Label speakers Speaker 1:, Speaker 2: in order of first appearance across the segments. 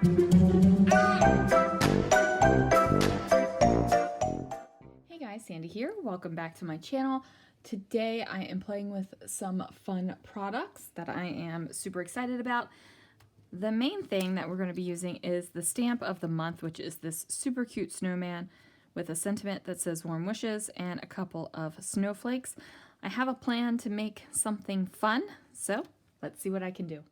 Speaker 1: Hey guys, Sandy here. Welcome back to my channel. Today I am playing with some fun products that I am super excited about. The main thing that we're going to be using is the stamp of the month, which is this super cute snowman with a sentiment that says warm wishes and a couple of snowflakes. I have a plan to make something fun, so let's see what I can do.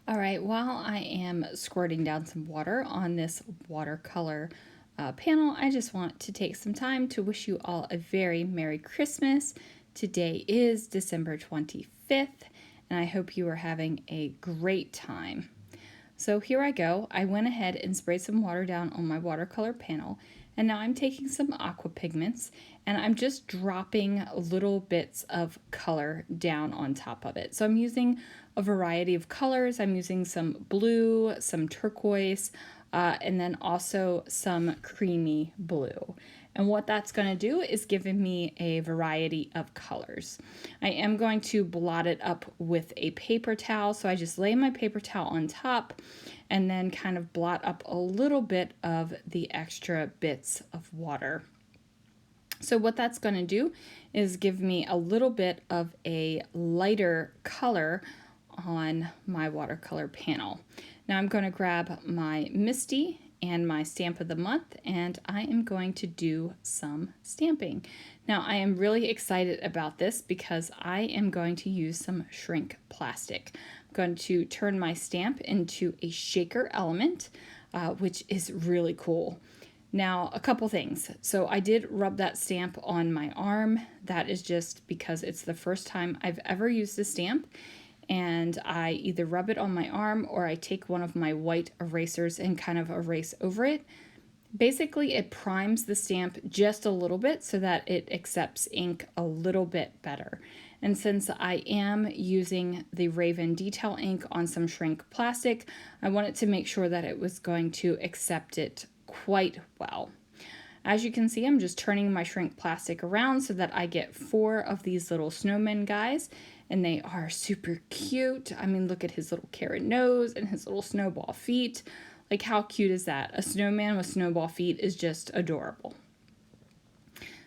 Speaker 1: All right, while I am squirting down some water on this watercolor panel, I just want to take some time to wish you all a very Merry Christmas. Today is December 25th, and I hope you are having a great time. So here I go. I went ahead and sprayed some water down on my watercolor panel, and now I'm taking some Aqua Pigments, and I'm just dropping little bits of color down on top of it. So I'm using a variety of colors. I'm using some blue, some turquoise, and then also some creamy blue. And what that's going to do is giving me a variety of colors. I am going to blot it up with a paper towel. So I just lay my paper towel on top and then kind of blot up a little bit of the extra bits of water. So what that's going to do is give me a little bit of a lighter color on my watercolor panel. Now I'm going to grab my Misty and my stamp of the month, and I am going to do some stamping. Now I am really excited about this because I am going to use some shrink plastic. I'm going to turn my stamp into a shaker element, which is really cool. Now, a couple things. So I did rub that stamp on my arm. That is just because it's the first time I've ever used this stamp, and I either rub it on my arm or I take one of my white erasers and kind of erase over it. Basically, it primes the stamp just a little bit so that it accepts ink a little bit better. And since I am using the Raven detail ink on some shrink plastic, I wanted to make sure that it was going to accept it quite well. As you can see, I'm just turning my shrink plastic around so that I get 4 of these little snowmen guys, and they are super cute. I mean, look at his little carrot nose and his little snowball feet. Like, how cute is that? A snowman with snowball feet is just adorable.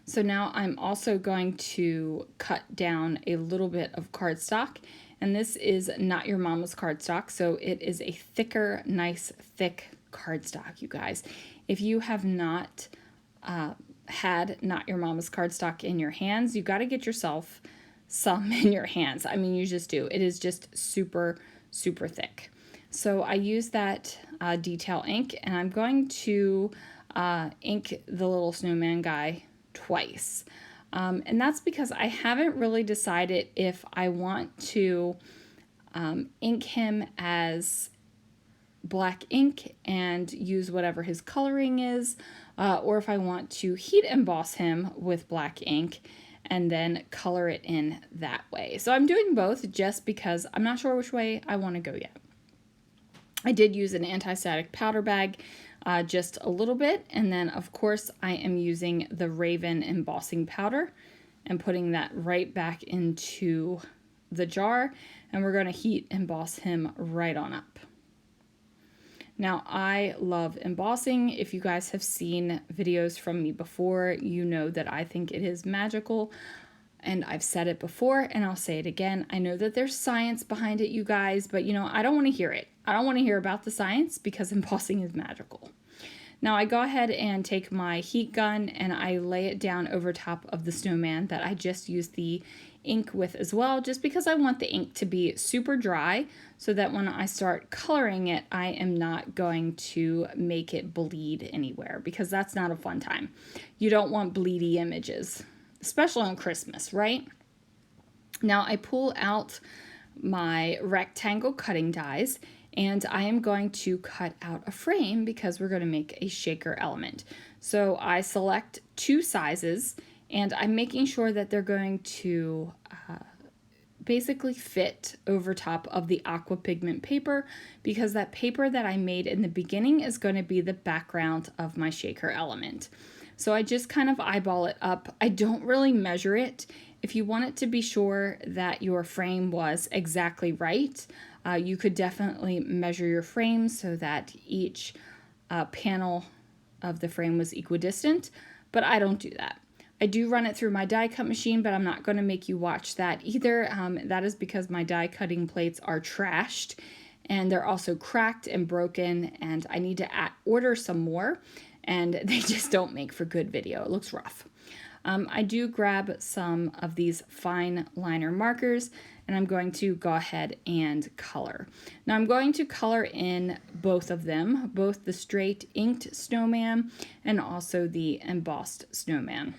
Speaker 1: So now I'm also going to cut down a little bit of cardstock, and this is Not Your Mama's cardstock, so it is a thicker, nice, thick cardstock, you guys. If you have not had Not Your Mama's cardstock in your hands, you got to get yourself some in your hands. I mean, you just do. It is just super, super thick. So I use that detail ink, and I'm going to ink the little snowman guy twice. And that's because I haven't really decided if I want to ink him as black ink and use whatever his coloring is, or if I want to heat emboss him with black ink and then color it in that way. So I'm doing both just because I'm not sure which way I want to go yet. I did use an anti-static powder bag just a little bit, and then of course I am using the Raven embossing powder and putting that right back into the jar, and we're going to heat emboss him right on up. Now, I love embossing. If you guys have seen videos from me before, you know that I think it is magical, and I've said it before and I'll say it again. I know that there's science behind it, you guys, but you know, I don't want to hear it. I don't want to hear about the science because embossing is magical. Now I go ahead and take my heat gun and I lay it down over top of the snowman that I just used the ink with as well, just because I want the ink to be super dry so that when I start coloring it, I am not going to make it bleed anywhere, because that's not a fun time. You don't want bleedy images, especially on Christmas, right? Now I pull out my rectangle cutting dies, and I am going to cut out a frame because we're going to make a shaker element. So I select 2 sizes, and I'm making sure that they're going to basically fit over top of the Aqua Pigment paper, because that paper that I made in the beginning is going to be the background of my shaker element. So I just kind of eyeball it up. I don't really measure it. If you want it to be sure that your frame was exactly right, You could definitely measure your frame so that each panel of the frame was equidistant, but I don't do that. I do run it through my die cut machine, but I'm not going to make you watch that either. That is because my die cutting plates are trashed and they're also cracked and broken, and I need to order some more, and they just don't make for good video. It looks rough. I do grab some of these fine liner markers, and I'm going to go ahead and color. Now I'm going to color in both of them, both the straight inked snowman and also the embossed snowman.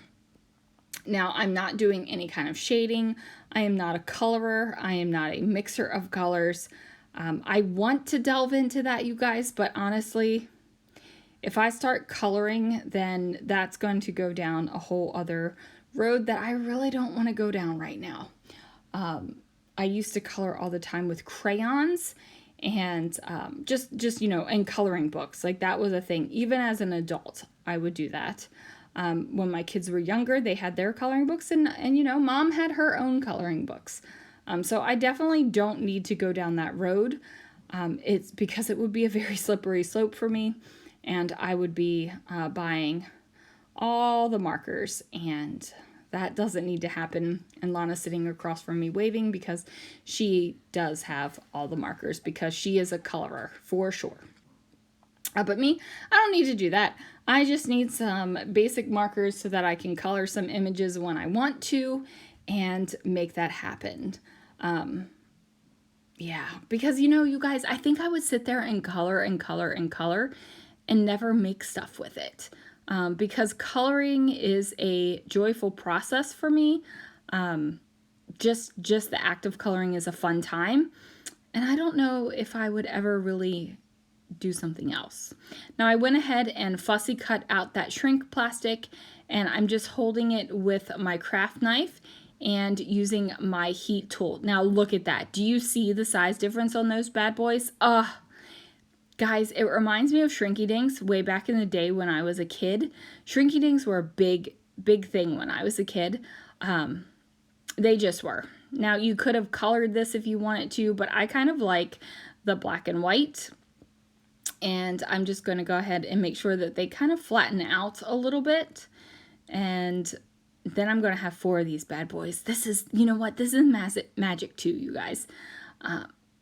Speaker 1: Now I'm not doing any kind of shading. I am not a colorer. I am not a mixer of colors. I want to delve into that, you guys, but honestly, if I start coloring, then that's going to go down a whole other road that I really don't want to go down right now. I used to color all the time with crayons and just you know, in coloring books. Like, that was a thing. Even as an adult, I would do that. When my kids were younger, they had their coloring books, and you know, mom had her own coloring books. So I definitely don't need to go down that road. It's because it would be a very slippery slope for me, and I would be buying all the markers, and that doesn't need to happen. And Lana's sitting across from me waving because she does have all the markers because she is a colorer for sure. But me, I don't need to do that. I just need some basic markers so that I can color some images when I want to and make that happen. Yeah, because you know, you guys, I think I would sit there and color and color and color and never make stuff with it. Because coloring is a joyful process for me. Just the act of coloring is a fun time. And I don't know if I would ever really do something else. Now I went ahead and fussy cut out that shrink plastic, and I'm just holding it with my craft knife and using my heat tool. Now look at that. Do you see the size difference on those bad boys? Guys, it reminds me of Shrinky Dinks way back in the day when I was a kid. Shrinky Dinks were a big thing when I was a kid. They just were. Now you could have colored this if you wanted to, but I kind of like the black and white. And I'm just going to go ahead and make sure that they kind of flatten out a little bit. And then I'm going to have 4 of these bad boys. This is, you know what? This is magic too, you guys.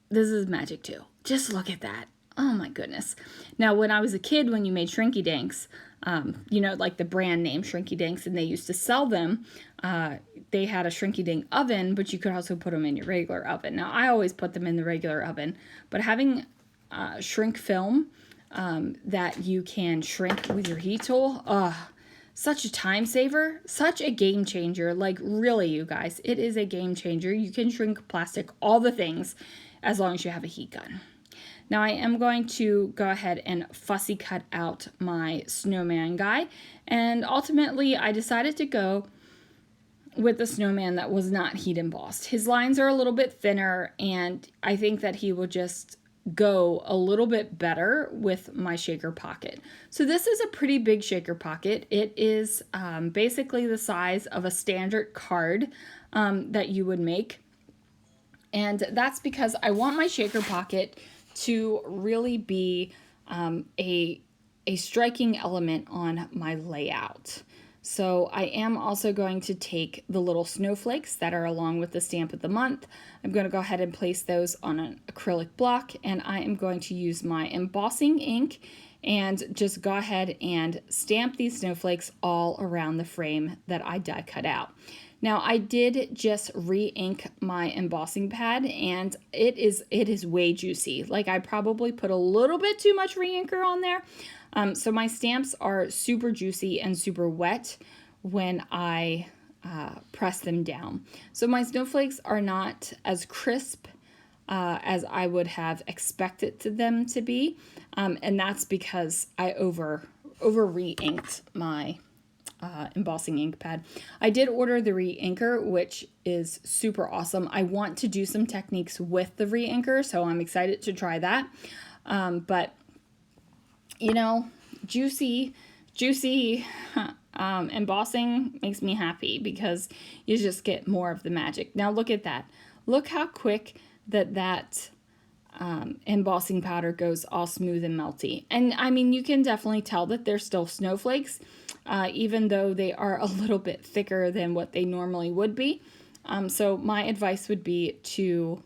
Speaker 1: This is magic too. Just look at that. Oh my goodness. Now, when I was a kid, when you made Shrinky Dinks, you know, like the brand name Shrinky Dinks, and they used to sell them, they had a Shrinky Dink oven, but you could also put them in your regular oven. Now, I always put them in the regular oven, but having shrink film that you can shrink with your heat tool, such a time saver, such a game changer. Like, really, you guys, it is a game changer. You can shrink plastic, all the things, as long as you have a heat gun. Now I am going to go ahead and fussy cut out my snowman guy, and ultimately I decided to go with the snowman that was not heat embossed. His lines are a little bit thinner, and I think that he will just go a little bit better with my shaker pocket. So this is a pretty big shaker pocket. It is basically the size of a standard card that you would make, and that's because I want my shaker pocket to really be a striking element on my layout. So I am also going to take the little snowflakes that are along with the stamp of the month. I'm going to go ahead and place those on an acrylic block, and I am going to use my embossing ink and just go ahead and stamp these snowflakes all around the frame that I die cut out. Now I did just re-ink my embossing pad, and it is way juicy. Like, I probably put a little bit too much re-inker on there. So my stamps are super juicy and super wet when I press them down. So my snowflakes are not as crisp as I would have expected them to be, and that's because I over re-inked my embossing ink pad. I did order the re-inker, which is super awesome. I want to do some techniques with the re-inker, so I'm excited to try that. But you know, juicy embossing makes me happy because you just get more of the magic. Now look at that. Look how quick that embossing powder goes all smooth and melty. And I mean, you can definitely tell that they're still snowflakes, even though they are a little bit thicker than what they normally would be. So my advice would be to,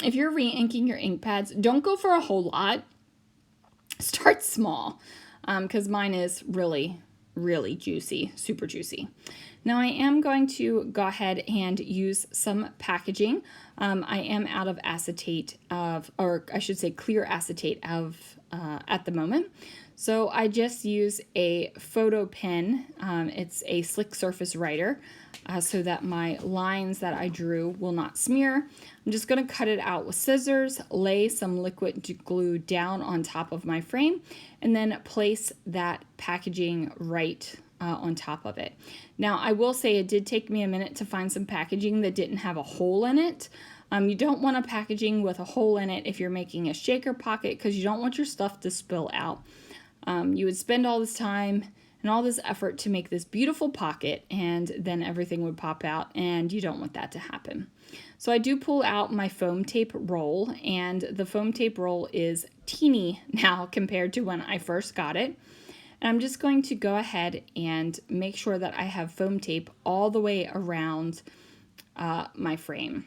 Speaker 1: if you're re-inking your ink pads, don't go for a whole lot. Start small, because mine is really, really juicy, super juicy. Now I am going to go ahead and use some packaging. I am out of acetate of, or I should say clear acetate of at the moment. So I just use a photo pen. It's a slick surface writer, so that my lines that I drew will not smear. I'm just going to cut it out with scissors, lay some liquid glue down on top of my frame, and then place that packaging right on top of it. Now I will say it did take me a minute to find some packaging that didn't have a hole in it. You don't want a packaging with a hole in it if you're making a shaker pocket, because you don't want your stuff to spill out. You would spend all this time and all this effort to make this beautiful pocket, and then everything would pop out, and you don't want that to happen. So I do pull out my foam tape roll, and the foam tape roll is teeny now compared to when I first got it. And I'm just going to go ahead and make sure that I have foam tape all the way around my frame.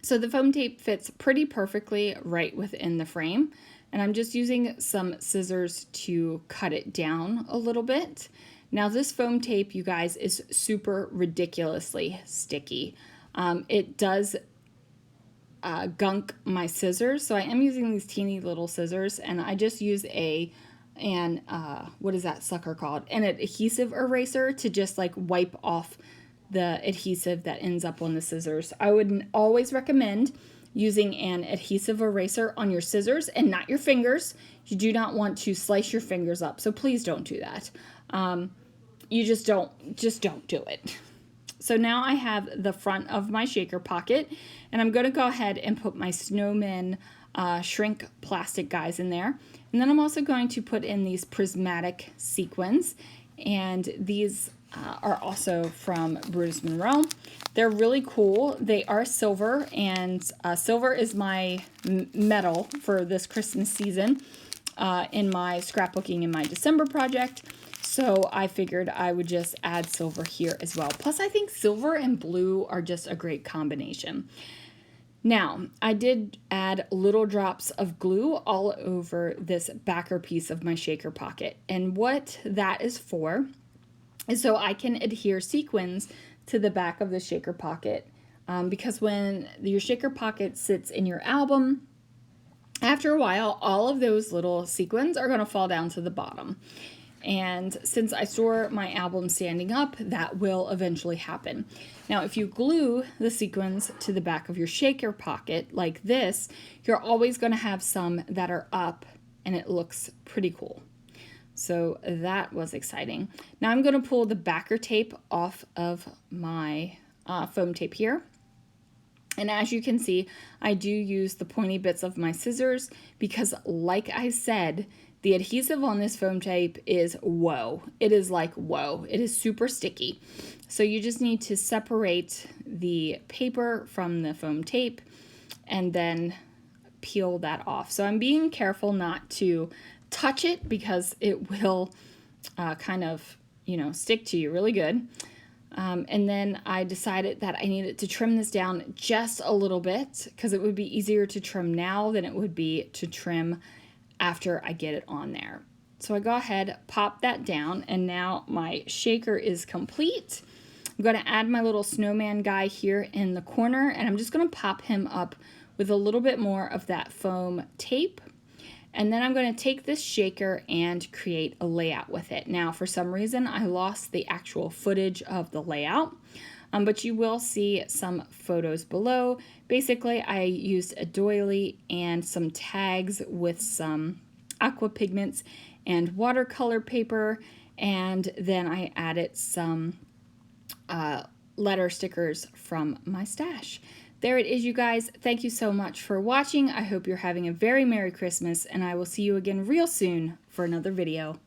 Speaker 1: So the foam tape fits pretty perfectly right within the frame. And I'm just using some scissors to cut it down a little bit. Now this foam tape, you guys, is super ridiculously sticky. It does gunk my scissors, so I am using these teeny little scissors, and I just use what is that sucker called? An adhesive eraser to just like wipe off the adhesive that ends up on the scissors. I would always recommend using an adhesive eraser on your scissors and not your fingers. You do not want to slice your fingers up, so please don't do that. You just don't do it. So now I have the front of my shaker pocket, and I'm going to go ahead and put my snowmen shrink plastic guys in there. And then I'm also going to put in these prismatic sequins, and these are also from Brutus Monroe. They're really cool. They are silver, and silver is my metal for this Christmas season in my scrapbooking in my December project. So I figured I would just add silver here as well. Plus I think silver and blue are just a great combination. Now, I did add little drops of glue all over this backer piece of my shaker pocket. And what that is for is so I can adhere sequins to the back of the shaker pocket. Because when your shaker pocket sits in your album, after a while, all of those little sequins are going to fall down to the bottom. And since I store my album standing up, that will eventually happen. Now, if you glue the sequins to the back of your shaker pocket like this, you're always going to have some that are up, and it looks pretty cool. So that was exciting. Now I'm going to pull the backer tape off of my foam tape here. And as you can see, I do use the pointy bits of my scissors because, like I said, the adhesive on this foam tape is whoa. It is like whoa. It is super sticky. So you just need to separate the paper from the foam tape and then peel that off. So I'm being careful not to touch it because it will kind of, stick to you really good. And then I decided that I needed to trim this down just a little bit because it would be easier to trim now than it would be to trim after I get it on there. So I go ahead, pop that down, and now my shaker is complete. I'm going to add my little snowman guy here in the corner, and I'm just going to pop him up with a little bit more of that foam tape. And then I'm going to take this shaker and create a layout with it. Now, for some reason, I lost the actual footage of the layout, but you will see some photos below. Basically, I used a doily and some tags with some Aqua Pigments and watercolor paper, and then I added some letter stickers from my stash. There it is, you guys. Thank you so much for watching. I hope you're having a very Merry Christmas, and I will see you again real soon for another video.